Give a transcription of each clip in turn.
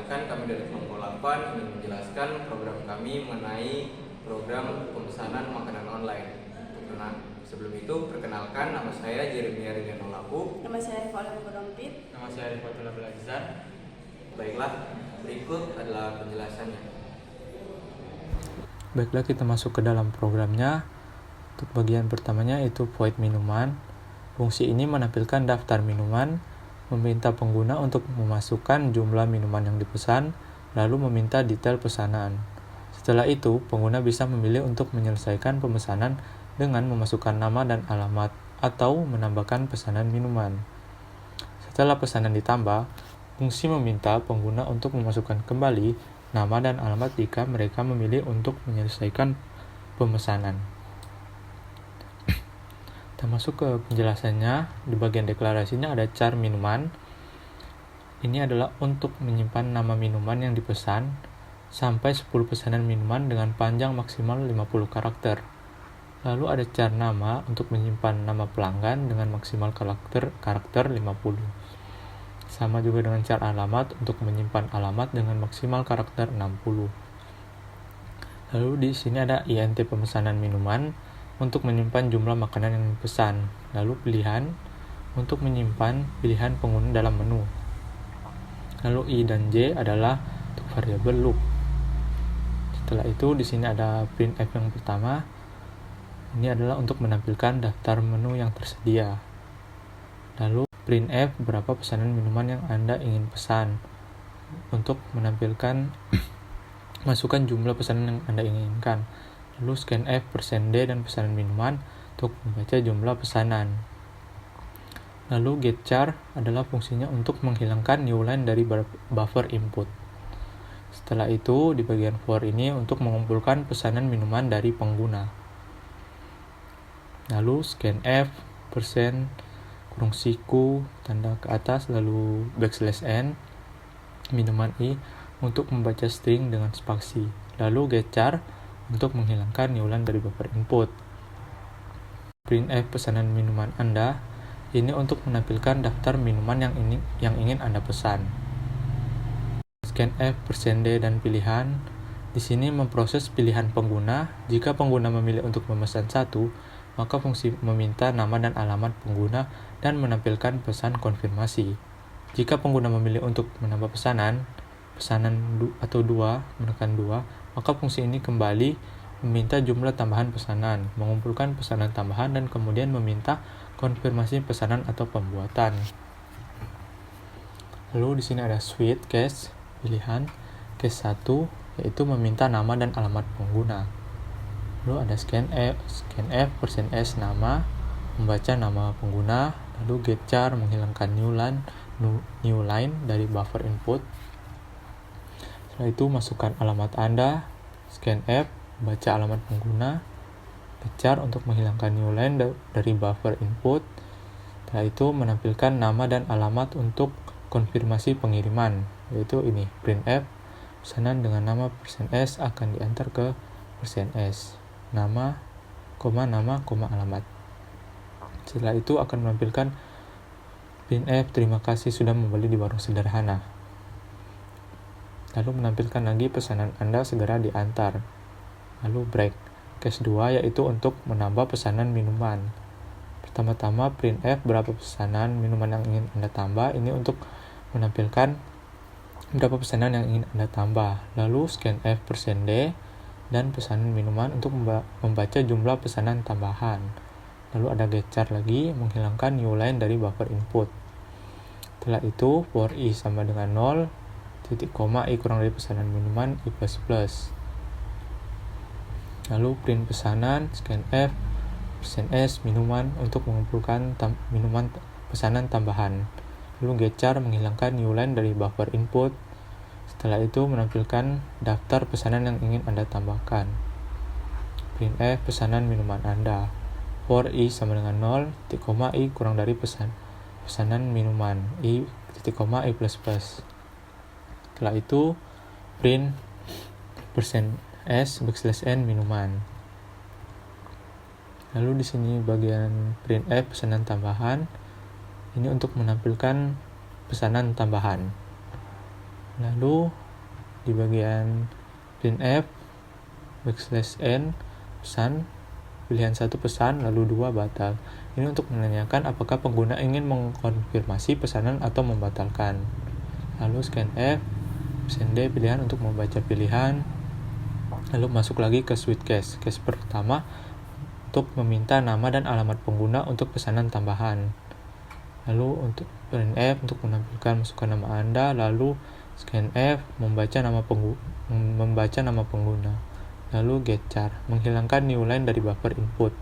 Perkenalkan, kami dari kelompok 8 ingin menjelaskan program kami mengenai program pemesanan makanan online. Sebelum itu, perkenalkan, nama saya Jeremia Ridwanolaku. Nama saya Rifa Bodompit. Nama saya Rifatullah Belajar. Baiklah, berikut adalah penjelasannya. Baiklah, kita masuk ke dalam programnya. Untuk bagian pertamanya itu void minuman. Fungsi ini menampilkan daftar minuman, meminta pengguna untuk memasukkan jumlah minuman yang dipesan, lalu meminta detail pesanan. Setelah itu, pengguna bisa memilih untuk menyelesaikan pemesanan dengan memasukkan nama dan alamat atau menambahkan pesanan minuman. Setelah pesanan ditambah, fungsi meminta pengguna untuk memasukkan kembali nama dan alamat jika mereka memilih untuk menyelesaikan pemesanan. Kita masuk ke penjelasannya. Di bagian deklarasinya ada char minuman. Ini adalah untuk menyimpan nama minuman yang dipesan sampai 10 pesanan minuman dengan panjang maksimal 50 karakter. Lalu ada char nama untuk menyimpan nama pelanggan dengan maksimal karakter 50. Sama juga dengan char alamat untuk menyimpan alamat dengan maksimal karakter 60. Lalu di sini ada int pemesanan minuman untuk menyimpan jumlah makanan yang dipesan. Lalu pilihan untuk menyimpan pilihan pengguna dalam menu. Lalu i dan j adalah untuk variabel loop. Setelah itu di sini ada printf yang pertama. Ini adalah untuk menampilkan daftar menu yang tersedia. Lalu printf berapa pesanan minuman yang Anda ingin pesan. Untuk menampilkan masukkan jumlah pesanan yang Anda inginkan. Lalu scanf %d dan pesanan minuman untuk membaca jumlah pesanan. Lalu getChar adalah fungsinya untuk menghilangkan newline dari buffer input. Setelah itu di bagian for ini untuk mengumpulkan pesanan minuman dari pengguna. Lalu scanf %siku tanda ke atas lalu \n minuman i untuk membaca string dengan spasi. Lalu getChar untuk menghilangkan newline dari buffer input. Printf pesanan minuman Anda ini untuk menampilkan daftar minuman yang ingin Anda pesan. Scanf %d dan pilihan di sini memproses pilihan pengguna. Jika pengguna memilih untuk memesan satu, maka fungsi meminta nama dan alamat pengguna dan menampilkan pesan konfirmasi. Jika pengguna memilih untuk menambah pesanan atau menekan 2, maka fungsi ini kembali meminta jumlah tambahan pesanan, mengumpulkan pesanan tambahan, dan kemudian meminta konfirmasi pesanan atau pembuatan. Lalu di sini ada switch case pilihan. Case 1 yaitu meminta nama dan alamat pengguna. Lalu ada scanf %s nama, membaca nama pengguna. Lalu getChar menghilangkan newline dari buffer input. Setelah itu masukkan alamat Anda. Scanf baca alamat pengguna. getChar untuk menghilangkan newline dari buffer input. Setelah itu menampilkan nama dan alamat untuk konfirmasi pengiriman, yaitu ini printf pesanan dengan nama %s akan diantar ke %s nama, alamat. Setelah itu akan menampilkan printf terima kasih sudah membeli di warung sederhana. Lalu menampilkan lagi pesanan Anda segera diantar. Lalu break. Case 2 yaitu untuk menambah pesanan minuman. Pertama-tama printf berapa pesanan minuman yang ingin Anda tambah. Ini untuk menampilkan berapa pesanan yang ingin Anda tambah. Lalu scanf %d dan pesanan minuman untuk membaca jumlah pesanan tambahan. Lalu ada getChar lagi menghilangkan newline dari buffer input. Setelah itu for i sama dengan 0, titik koma i kurang dari pesanan minuman i++. Lalu print pesanan scanf %s minuman untuk mengumpulkan minuman pesanan tambahan. Lalu getChar menghilangkan newline dari buffer input. Setelah itu menampilkan daftar pesanan yang ingin Anda tambahkan. Printf pesanan minuman Anda. For i sama dengan 0, titik koma i kurang dari pesanan minuman i, titik koma i++. Setelah itu print %s \n minuman. Lalu di sini bagian printf pesanan tambahan. Ini untuk menampilkan pesanan tambahan. Lalu di bagian printf \n pesan, pilihan 1 pesan, lalu 2 batal. Ini untuk menanyakan apakah pengguna ingin mengkonfirmasi pesanan atau membatalkan. Lalu scanf, send pilihan untuk membaca pilihan. Lalu masuk lagi ke switch case. Case pertama untuk meminta nama dan alamat pengguna untuk pesanan tambahan. Lalu untuk printf untuk menampilkan masukkan nama Anda. Lalu scanf membaca nama pengguna. Lalu getchar menghilangkan new line dari buffer input.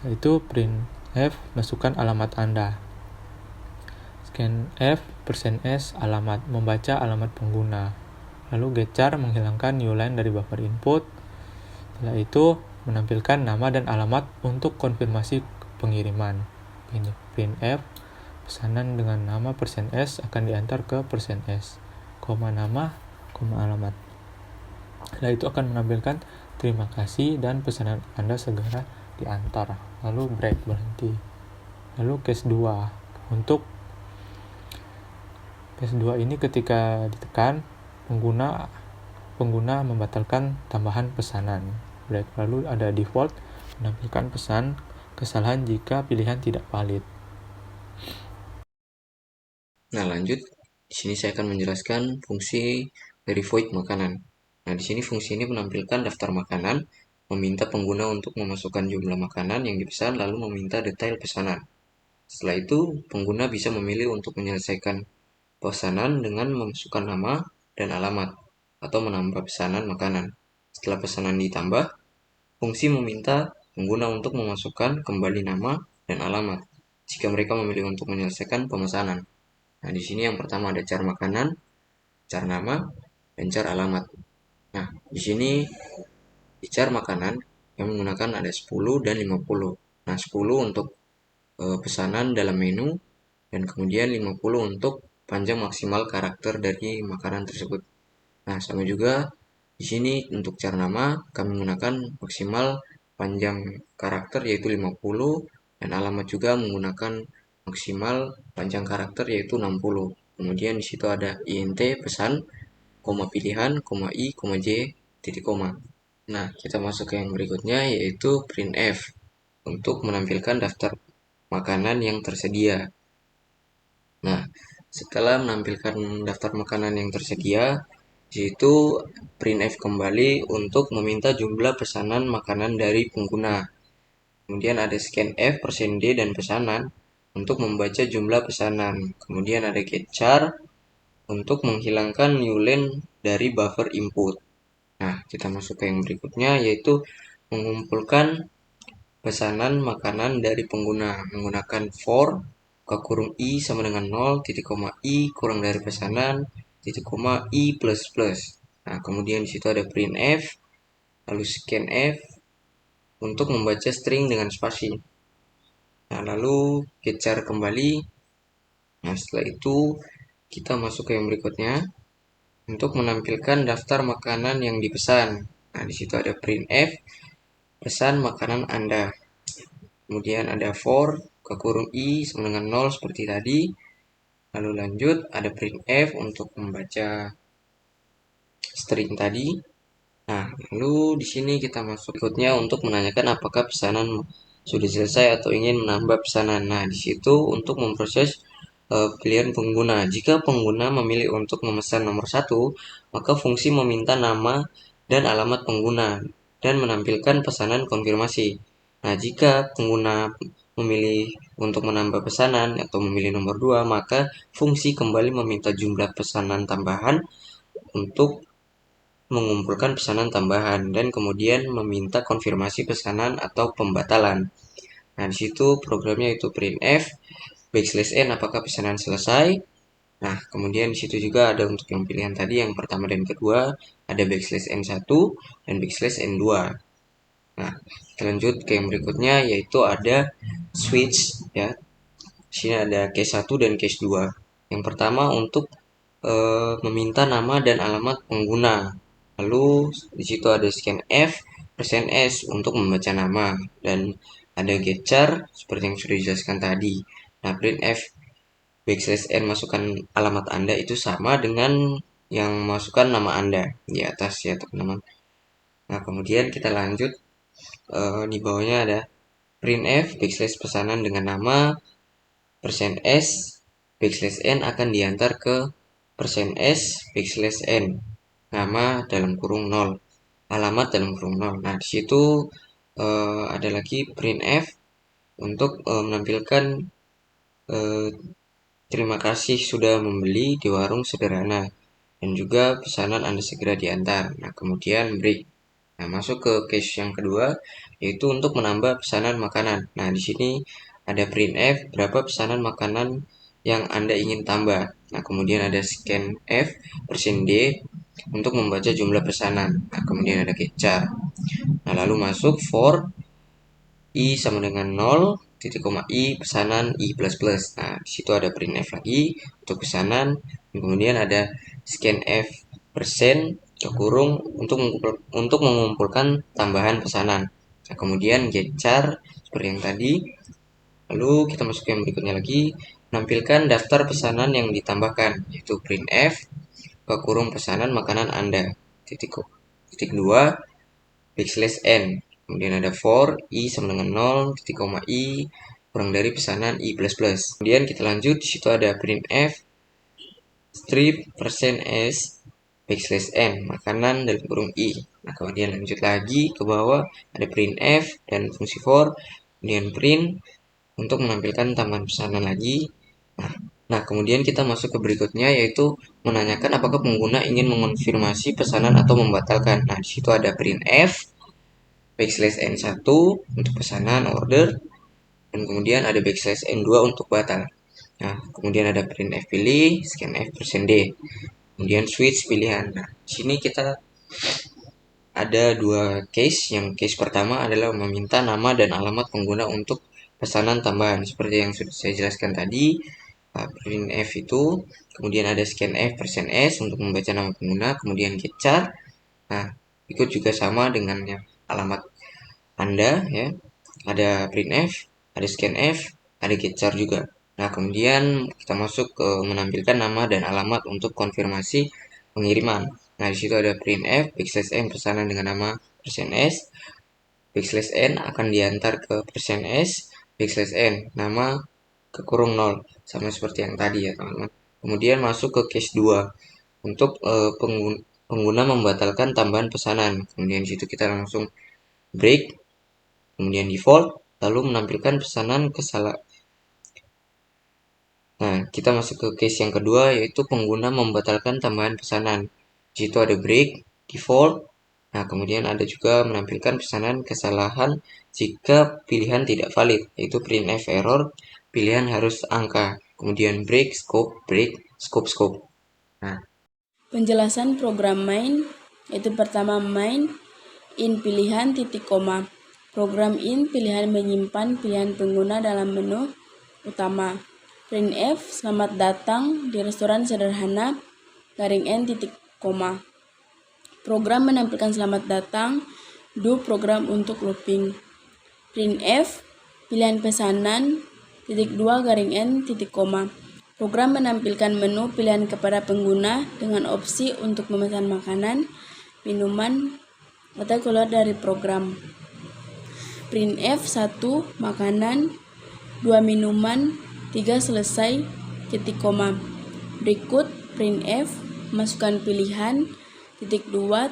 Yaitu printf masukkan alamat Anda. Scanf %s alamat membaca alamat pengguna. Lalu getchar menghilangkan new line dari buffer input. Setelah itu menampilkan nama dan alamat untuk konfirmasi pengiriman. Printf pesanan dengan nama %s akan diantar ke %s, nama, alamat. Setelah itu akan menampilkan terima kasih dan pesanan Anda segera diantar. Lalu break, berhenti. Lalu case 2. Untuk case 2 ini ketika ditekan, pengguna membatalkan tambahan pesanan. Break. Lalu ada default menampilkan pesan kesalahan jika pilihan tidak valid. Nah, lanjut. Di sini saya akan menjelaskan fungsi dari void makanan. Nah, di sini fungsi ini menampilkan daftar makanan, meminta pengguna untuk memasukkan jumlah makanan yang dipesan, lalu meminta detail pesanan. Setelah itu, pengguna bisa memilih untuk menyelesaikan pesanan dengan memasukkan nama dan alamat, atau menambah pesanan makanan. Setelah pesanan ditambah, fungsi meminta pengguna untuk memasukkan kembali nama dan alamat, jika mereka memilih untuk menyelesaikan pemesanan. Nah, di sini yang pertama ada car makanan, car nama, dan car alamat. Nah, di sini di car makanan kami menggunakan ada 10 dan 50. Nah, 10 untuk pesanan dalam menu, dan kemudian 50 untuk panjang maksimal karakter dari makanan tersebut. Nah, sama juga di sini untuk car nama kami menggunakan maksimal panjang karakter yaitu 50, dan alamat juga menggunakan maksimal panjang karakter yaitu 60. Kemudian di situ ada int pesan, koma pilihan, koma i, koma j, titik koma. Nah, kita masuk ke yang berikutnya yaitu printf untuk menampilkan daftar makanan yang tersedia. Nah, setelah menampilkan daftar makanan yang tersedia, di situ printf kembali untuk meminta jumlah pesanan makanan dari pengguna. Kemudian ada scanf %d dan pesanan untuk membaca jumlah pesanan. Kemudian ada getchar untuk menghilangkan new line dari buffer input. Nah, kita masuk ke yang berikutnya yaitu mengumpulkan pesanan makanan dari pengguna menggunakan for i sama dengan 0, titik koma i kurang dari pesanan, titik koma i plus plus. Nah, kemudian di situ ada printf, lalu scanf untuk membaca string dengan spasi. Nah, lalu getchar kembali. Nah, setelah itu kita masuk ke yang berikutnya untuk menampilkan daftar makanan yang dipesan. Nah, di situ ada printf pesan makanan Anda. Kemudian ada for i sama dengan 0 seperti tadi. Lalu lanjut ada printf untuk membaca string tadi. Nah, lalu di sini kita masuk berikutnya untuk menanyakan apakah pesanan sudah selesai atau ingin menambah pesanan. Nah, di situ untuk memproses pilihan pengguna. Jika pengguna memilih untuk memesan nomor 1, maka fungsi meminta nama dan alamat pengguna dan menampilkan pesanan konfirmasi. Nah, jika pengguna memilih untuk menambah pesanan atau memilih nomor 2, maka fungsi kembali meminta jumlah pesanan tambahan untuk mengumpulkan pesanan tambahan dan kemudian meminta konfirmasi pesanan atau pembatalan. Nah, di situ programnya itu printf \n apakah pesanan selesai. Nah, kemudian di situ juga ada untuk yang pilihan tadi yang pertama dan kedua ada \n1 dan \n2. Nah, kita lanjut ke yang berikutnya yaitu ada switch ya. Di sini ada case 1 dan case 2. Yang pertama untuk meminta nama dan alamat pengguna. Lalu di situ ada scanf %s untuk membaca nama dan ada getchar seperti yang sudah dijelaskan tadi. Nah, printf /n masukkan alamat Anda itu sama dengan yang masukkan nama Anda di atas ya teman-teman. Nah kemudian kita lanjut, di bawahnya ada printf /pesanan dengan nama %s /n akan diantar ke %s /n nama dalam kurung 0, alamat dalam kurung 0. Nah di situ ada lagi printf untuk menampilkan terima kasih sudah membeli di warung sederhana dan juga pesanan Anda segera diantar. Nah kemudian break. Nah masuk ke case yang kedua, yaitu untuk menambah pesanan makanan. Nah di sini ada printf berapa pesanan makanan yang Anda ingin tambah. Nah kemudian ada scanf %d untuk membaca jumlah pesanan. Nah kemudian ada getchar. Nah lalu masuk for i sama dengan 0, titik koma i pesanan i plus plus. Nah di situ ada printf lagi untuk pesanan. Kemudian ada scanf persen ke kurung untuk mengumpulkan tambahan pesanan. Nah kemudian getchar seperti yang tadi. Lalu kita masuk ke yang berikutnya lagi, menampilkan daftar pesanan yang ditambahkan, yaitu printf ke kurung pesanan makanan Anda. Titik 2 /n. Kemudian ada for i sama dengan 0, titik koma i kurang dari pesanan i plus plus. Kemudian kita lanjut, di situ ada printf strip %s /n makanan dalam kurung i. Nah kemudian lanjut lagi ke bawah, ada printf dan fungsi for, kemudian print untuk menampilkan tambahan pesanan lagi. Nah kemudian kita masuk ke berikutnya, yaitu menanyakan apakah pengguna ingin mengonfirmasi pesanan atau membatalkan. Nah di situ ada printf /n1 untuk pesanan order, dan kemudian ada /n2 untuk batal. Nah kemudian ada printf pilih, scanf %d, kemudian switch pilihan. Nah di sini kita ada dua case. Yang case pertama adalah meminta nama dan alamat pengguna untuk pesanan tambahan seperti yang sudah saya jelaskan tadi. Printf itu, kemudian ada scanf %s untuk membaca nama pengguna, kemudian getchar. Nah ikut juga sama dengan yang alamat Anda ya. Ada printf, ada scanf, ada getchar juga. Nah kemudian kita masuk ke menampilkan nama dan alamat untuk konfirmasi pengiriman. Nah di situ ada printf /n pesanan dengan nama %s /n akan diantar ke %s /n nama ke kurung 0, sama seperti yang tadi ya teman-teman. Kemudian masuk ke case 2 untuk pengguna membatalkan tambahan pesanan. Kemudian di situ kita langsung break, kemudian default, lalu menampilkan pesanan kesalahan. Nah, kita masuk ke case yang kedua, yaitu pengguna membatalkan tambahan pesanan. Di situ ada break, default. Nah, kemudian ada juga menampilkan pesanan kesalahan jika pilihan tidak valid, yaitu printf error, pilihan harus angka. Kemudian break, scope. Nah, penjelasan program main, yaitu pertama main, in pilihan titik koma. Program in pilihan menyimpan pilihan pengguna dalam menu utama. Printf selamat datang di restoran sederhana, _n titik koma. Program menampilkan selamat datang, do program untuk looping. Printf pilihan pesanan, _n titik koma. Program menampilkan menu pilihan kepada pengguna dengan opsi untuk memesan makanan, minuman, atau keluar dari program. Printf 1 makanan, 2 minuman, 3 selesai, titik koma. Berikut printf masukkan pilihan, titik 2,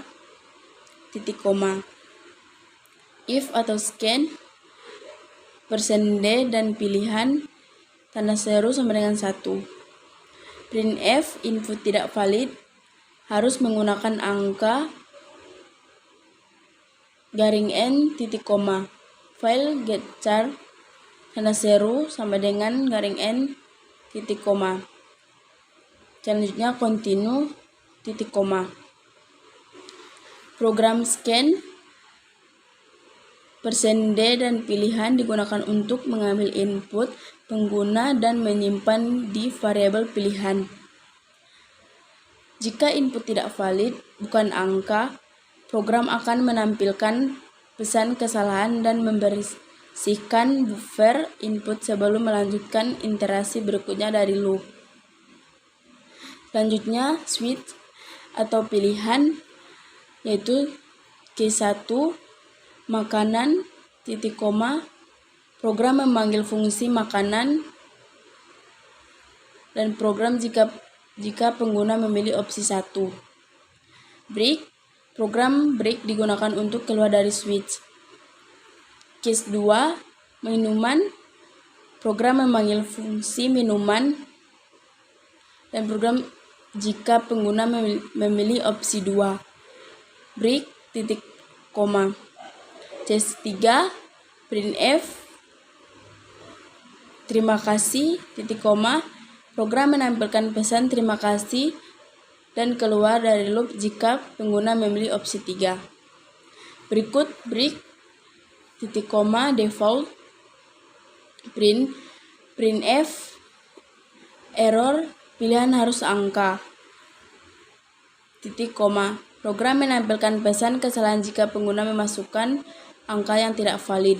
titik koma. If atau scan, %d dan pilihan, tanda seru sama dengan 1. Printf input tidak valid, harus menggunakan angka _n titik koma. File getchar tanda seru sama dengan _n titik koma. Selanjutnya continue titik koma. Program scan, %d dan pilihan digunakan untuk mengambil input pengguna dan menyimpan di variabel pilihan. Jika input tidak valid, bukan angka, program akan menampilkan pesan kesalahan dan memberi sisihkan buffer input sebelum melanjutkan iterasi berikutnya dari loop. Selanjutnya, switch atau pilihan, yaitu case 1, makanan, titik koma, program memanggil fungsi makanan, dan program jika pengguna memilih opsi 1. Break, program break digunakan untuk keluar dari switch. Case 2, minuman, program memanggil fungsi minuman, dan program jika pengguna memilih opsi 2. Break, titik koma. Case 3, printf, terima kasih, titik koma, program menampilkan pesan terima kasih dan keluar dari loop jika pengguna memilih opsi 3. Berikut break, titik koma, default, printf, error, pilihan harus angka, titik koma, program menampilkan pesan kesalahan jika pengguna memasukkan angka yang tidak valid.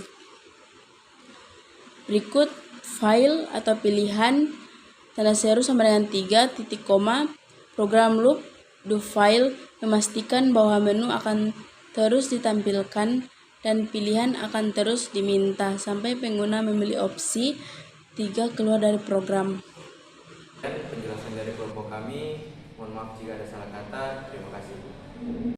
Berikut file atau pilihan, tanda seru sama dengan 3, titik koma, program loop do file memastikan bahwa menu akan terus ditampilkan dan pilihan akan terus diminta sampai pengguna memilih opsi 3 keluar dari program. Penjelasan dari kelompok kami, mohon maaf jika ada salah kata, terima kasih.